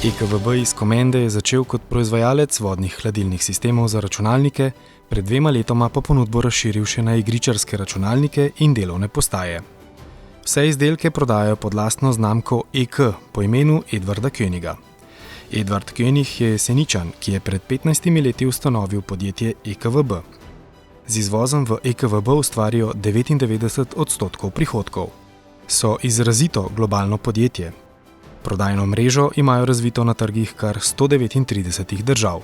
EKVB iz Komende je začel kot proizvajalec vodnih hladilnih sistemov za računalnike, pred 2 letoma pa ponudbo razširil še na igričarske računalnike in delovne postaje. Vse izdelke prodajajo pod lastno znamko EK po imenu Edvarda Königa. Edvard König je Jeseničan, ki je pred 15 leti ustanovil podjetje EKVB. Z izvozom v EKVB ustvarijo 99% prihodkov. So izrazito globalno podjetje. Prodajno mrežo imajo razvito na trgih kar 139 držav.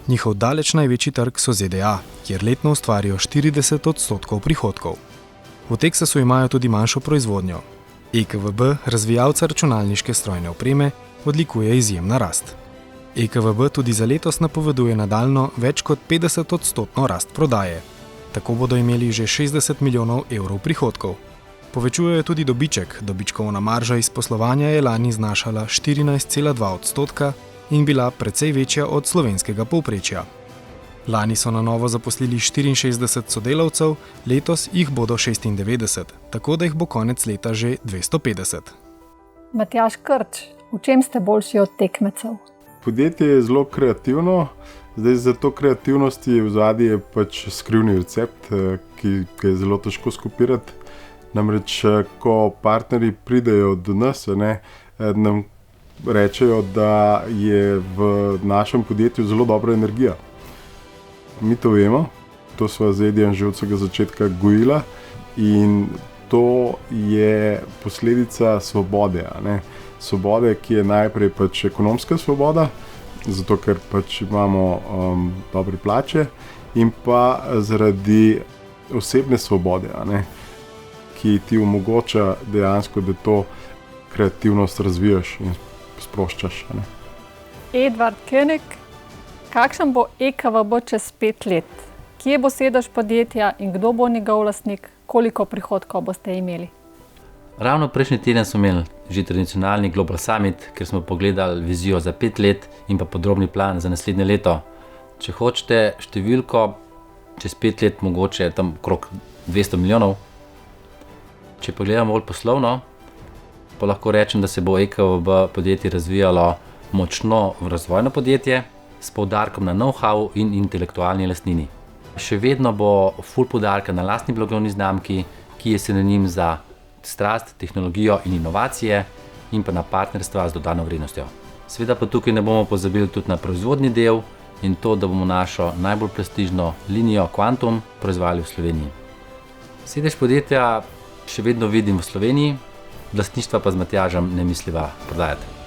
Njihov daleč največji trg so ZDA, kjer letno ustvarijo 40% prihodkov. V Teksasu imajo tudi manjšo proizvodnjo. EKVB, razvijalca računalniške strojne opreme, odlikuje izjemna rast. EKVB tudi za letos napoveduje nadaljnjo več kot 50% rast prodaje. Tako bodo imeli že 60 milijonov evrov prihodkov. Povečujejo tudi dobiček, dobičkovna marža iz poslovanja je lani znašala 14,2% in bila precej večja od slovenskega povprečja. Lani so na novo zaposlili 64 sodelavcev, letos jih bodo 96, tako da jih bo konec leta že 250. Matjaž Krč, v čem ste boljši od tekmecev? Podjetje je zelo kreativno, za to kreativnosti v zadnji je pač skrivni recept, ki je zelo težko skopirati. Namreč, ko partnerji pridejo do nas, nam rečejo, da je v našem podjetju zelo dobra energija. Mi to vemo, to sva z Edijem že od vsega začetka gojila in to je posledica svobode. Svobode, ki je najprej pač ekonomska svoboda, zato ker pač imamo dobre plače, in pa zaradi osebne svobode, ki ti omogoča dejansko, da to kreativnost razvijaš in sproščaš. Edvard König, kakšen bo EKVB čez 5 let? Kje bo sedež podjetja in kdo bo njegov lastnik? Koliko prihodkov boste imeli? Ravno prejšnji teden smo imeli že tradicionalni Global Summit, kjer smo pogledali vizijo za 5 let in pa podrobni plan za naslednje leto. Če hočete številko, čez 5 let mogoče tam okrog 200 milijonov. Če pogledamo bolj poslovno, pa lahko rečem, da se bo EKVB podjetje razvijalo močno v razvojno podjetje s poudarkom na know-how in intelektualni lastnini. Še vedno bo ful poudarka na lastni blagovni znamki, ki je sinonim za strast, tehnologijo in inovacije in pa na partnerstva z dodano vrednostjo. Seveda pa tukaj ne bomo pozabili tudi na proizvodni del in to, da bomo našo najbolj prestižno linijo Quantum proizvajali v Sloveniji. Sedež podjetja še vedno vidim v Sloveniji, lastništva pa z Matjažem ne misliva prodajati.